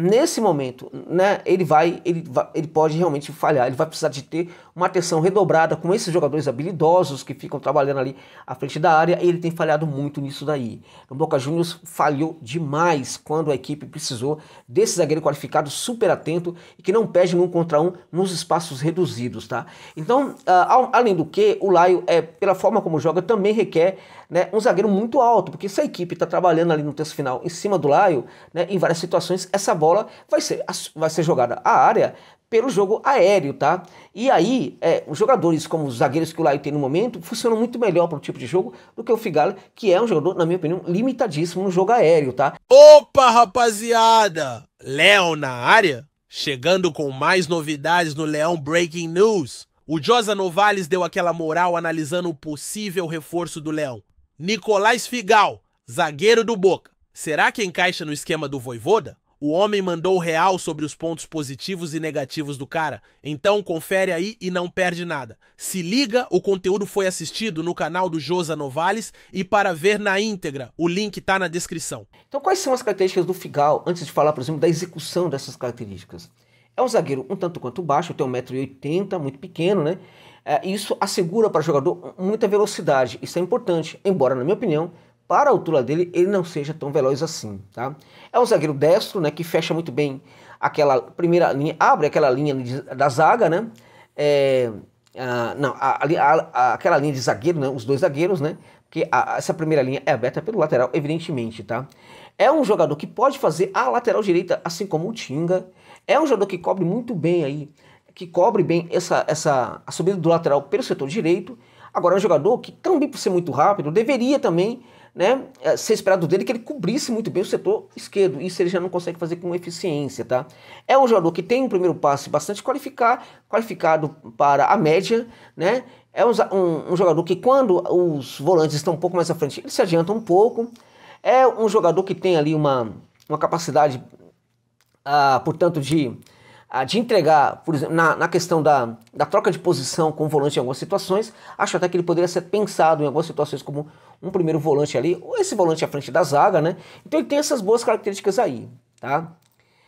nesse momento, né, ele pode realmente falhar, ele vai precisar de ter uma atenção redobrada com esses jogadores habilidosos que ficam trabalhando ali à frente da área, e ele tem falhado muito nisso daí. O Boca Juniors falhou demais quando a equipe precisou desse zagueiro qualificado, super atento e que não perde no 1 contra 1 nos espaços reduzidos, tá? Então, além do que, o Laio, pela forma como joga, também requer, né, um zagueiro muito alto, porque se a equipe está trabalhando ali no terço final em cima do Laio, né, em várias situações, essa bola vai ser jogada à área pelo jogo aéreo, tá? E aí, os jogadores como os zagueiros que o Laio tem no momento funcionam muito melhor para o tipo de jogo do que o Figal, que é um jogador, na minha opinião, limitadíssimo no jogo aéreo, tá? Opa, rapaziada! Léo na área? Chegando com mais novidades no Leão Breaking News. O Josa Novales deu aquela moral analisando o possível reforço do Leão. Nicolás Figal, zagueiro do Boca. Será que encaixa no esquema do Vojvoda? O homem mandou real sobre os pontos positivos e negativos do cara, então confere aí e não perde nada. Se liga, o conteúdo foi assistido no canal do Josa Novales e para ver na íntegra, o link tá na descrição. Então quais são as características do Figal, antes de falar, por exemplo, da execução dessas características? É um zagueiro um tanto quanto baixo, tem 1,80 m, muito pequeno, né? Isso assegura para o jogador muita velocidade, isso é importante, embora, na minha opinião, para a altura dele, ele não seja tão veloz assim, tá? É um zagueiro destro, né, que fecha muito bem aquela primeira linha, abre aquela linha da zaga, né? Aquela linha de zagueiro, né, os dois zagueiros, né? Porque essa primeira linha é aberta pelo lateral, evidentemente, tá? É um jogador que pode fazer a lateral direita, assim como o Tinga. É um jogador que cobre muito bem aí, que cobre bem a subida do lateral pelo setor direito. Agora, é um jogador que também, por ser muito rápido, deveria também, né, ser esperado dele que ele cobrisse muito bem o setor esquerdo. Isso ele já não consegue fazer com eficiência, tá? É um jogador que tem um primeiro passe bastante qualificado para a média, né? É um jogador que, quando os volantes estão um pouco mais à frente, ele se adianta um pouco. É um jogador que tem ali uma capacidade, portanto, de entregar, por exemplo, na questão da troca de posição com o volante em algumas situações. Acho até que ele poderia ser pensado em algumas situações como um primeiro volante ali, ou esse volante à frente da zaga, né? Então ele tem essas boas características aí, tá?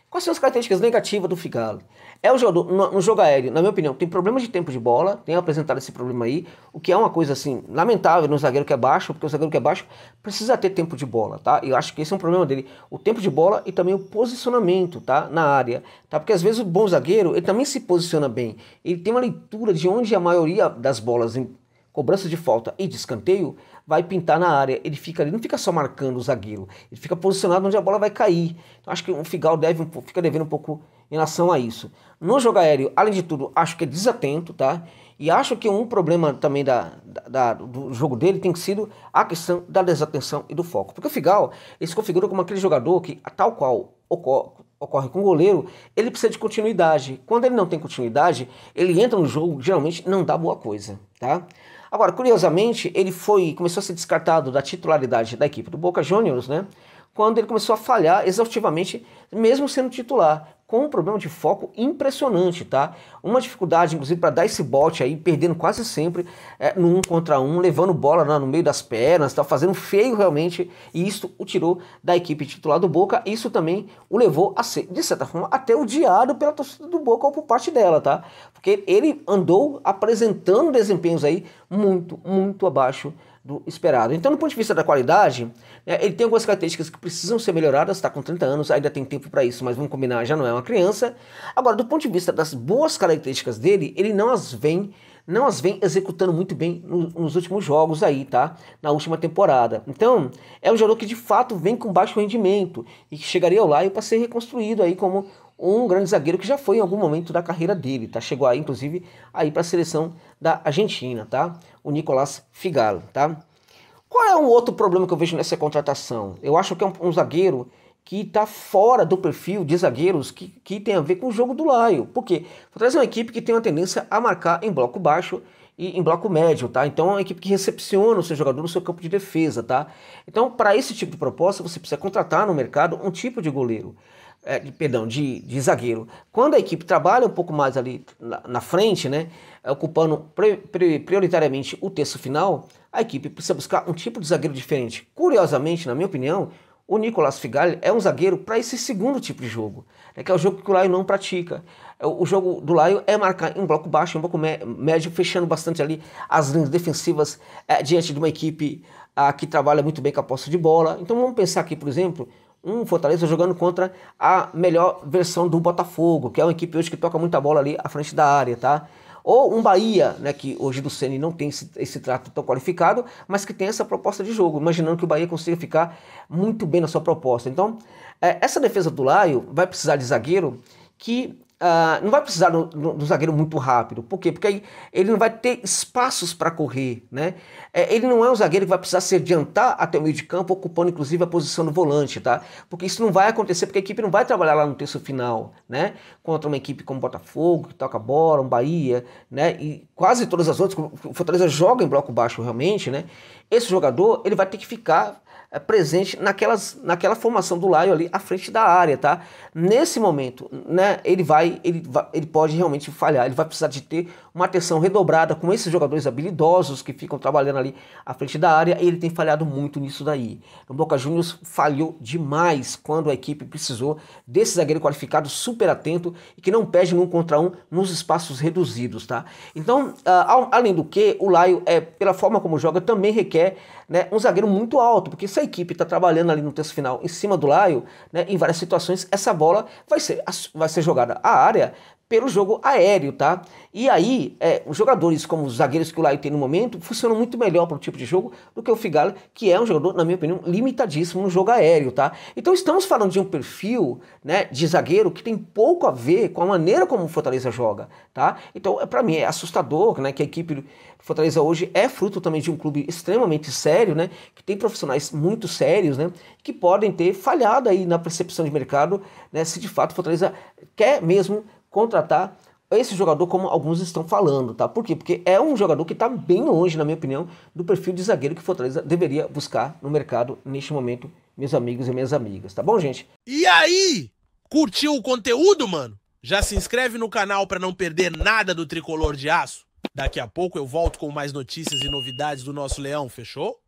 Quais são as características negativas do Figal? É um jogador, no jogo aéreo, na minha opinião, tem problemas de tempo de bola, tem apresentado esse problema aí, o que é uma coisa, assim, lamentável no zagueiro que é baixo, porque o zagueiro que é baixo precisa ter tempo de bola, tá? Eu acho que esse é um problema dele, o tempo de bola e também o posicionamento, tá? Na área, tá? Porque às vezes o bom zagueiro, ele também se posiciona bem, ele tem uma leitura de onde a maioria das bolas em cobrança de falta e de escanteio vai pintar na área. Ele fica ali, não fica só marcando o zagueiro, ele fica posicionado onde a bola vai cair. Então acho que o Figal fica devendo um pouco em relação a isso. No jogo aéreo, além de tudo, acho que é desatento, tá? E acho que um problema também do jogo dele tem sido a questão da desatenção e do foco. Porque o Figal, ele se configura como aquele jogador que, tal qual ocorre com o goleiro, ele precisa de continuidade. Quando ele não tem continuidade, ele entra no jogo, geralmente não dá boa coisa, tá? Agora, curiosamente, ele começou a ser descartado da titularidade da equipe do Boca Juniors, né? Quando ele começou a falhar exaustivamente, mesmo sendo titular, com um problema de foco impressionante, tá? Uma dificuldade, inclusive, para dar esse bote aí, perdendo quase sempre no 1 contra 1, levando bola no meio das pernas, tá? Fazendo feio realmente, e isso o tirou da equipe titular do Boca. Isso também o levou a ser, de certa forma, até odiado pela torcida do Boca ou por parte dela, tá? Porque ele andou apresentando desempenhos aí muito, muito abaixo do esperado. Então, do ponto de vista da qualidade, ele tem algumas características que precisam ser melhoradas, está com 30 anos, ainda tem tempo para isso, mas vamos combinar, já não é uma criança. Agora, do ponto de vista das boas características dele, ele não as vem executando muito bem nos últimos jogos aí, tá? Na última temporada. Então, é um jogador que de fato vem com baixo rendimento e que chegaria ao Laio para ser reconstruído aí como um grande zagueiro que já foi em algum momento da carreira dele, tá? Chegou aí, inclusive, aí para a seleção da Argentina, tá? O Nicolás Figal, tá? Qual é um outro problema que eu vejo nessa contratação? Eu acho que é um zagueiro que está fora do perfil de zagueiros que tem a ver com o jogo do Laio. Por quê? Fortaleza é uma equipe que tem uma tendência a marcar em bloco baixo e em bloco médio, tá? Então é uma equipe que recepciona o seu jogador no seu campo de defesa, tá? Então, para esse tipo de proposta, você precisa contratar no mercado um tipo de goleiro. De zagueiro. Quando a equipe trabalha um pouco mais ali na frente, né, ocupando prioritariamente o terço final, a equipe precisa buscar um tipo de zagueiro diferente. Curiosamente, na minha opinião, o Nicolas Figalho é um zagueiro para esse segundo tipo de jogo, né, que é o jogo que o Lion não pratica. O jogo do Lion é marcar em bloco baixo, em bloco médio, fechando bastante ali as linhas defensivas diante de uma equipe que trabalha muito bem com a posse de bola. Então vamos pensar aqui, por exemplo, um Fortaleza jogando contra a melhor versão do Botafogo, que é uma equipe hoje que toca muita bola ali à frente da área, tá? Ou um Bahia, né, que hoje do Ceni não tem esse trato tão qualificado, mas que tem essa proposta de jogo, imaginando que o Bahia consiga ficar muito bem na sua proposta. Então, essa defesa do Lion vai precisar de zagueiro que não vai precisar do zagueiro muito rápido. Por quê? Porque aí ele não vai ter espaços para correr, né? Ele não é um zagueiro que vai precisar se adiantar até o meio de campo, ocupando inclusive a posição do volante, tá? Porque isso não vai acontecer, porque a equipe não vai trabalhar lá no terço final, né? Contra uma equipe como Botafogo, que toca bola, um Bahia, né? E quase todas as outras, o Fortaleza joga em bloco baixo realmente, né? Esse jogador, ele vai ter que ficar presente naquela formação do Lion ali à frente da área, tá? Nesse momento, né, ele pode realmente falhar, ele vai precisar de ter uma atenção redobrada com esses jogadores habilidosos que ficam trabalhando ali à frente da área, e ele tem falhado muito nisso daí. O Boca Juniors falhou demais quando a equipe precisou desse zagueiro qualificado, super atento e que não perde no 1 contra 1 nos espaços reduzidos, tá? Então, além do que, o Lion, pela forma como joga, também requer, né, um zagueiro muito alto, porque se a equipe está trabalhando ali no terço final em cima do Lion, né, em várias situações, essa bola vai ser jogada à área pelo jogo aéreo, tá? E aí, os jogadores como os zagueiros que o Lion tem no momento funcionam muito melhor para o tipo de jogo do que o Figalho, que é um jogador, na minha opinião, limitadíssimo no jogo aéreo, tá? Então estamos falando de um perfil, né, de zagueiro que tem pouco a ver com a maneira como o Fortaleza joga, tá? Então, para mim, é assustador, né, que a equipe do Fortaleza hoje é fruto também de um clube extremamente sério, né, que tem profissionais muito sérios, né, que podem ter falhado aí na percepção de mercado, né, se de fato o Fortaleza quer mesmo contratar esse jogador como alguns estão falando, tá? Por quê? Porque é um jogador que está bem longe, na minha opinião, do perfil de zagueiro que o Fortaleza deveria buscar no mercado neste momento, meus amigos e minhas amigas, tá bom, gente? E aí? Curtiu o conteúdo, mano? Já se inscreve no canal para não perder nada do Tricolor de Aço? Daqui a pouco eu volto com mais notícias e novidades do nosso Leão, fechou?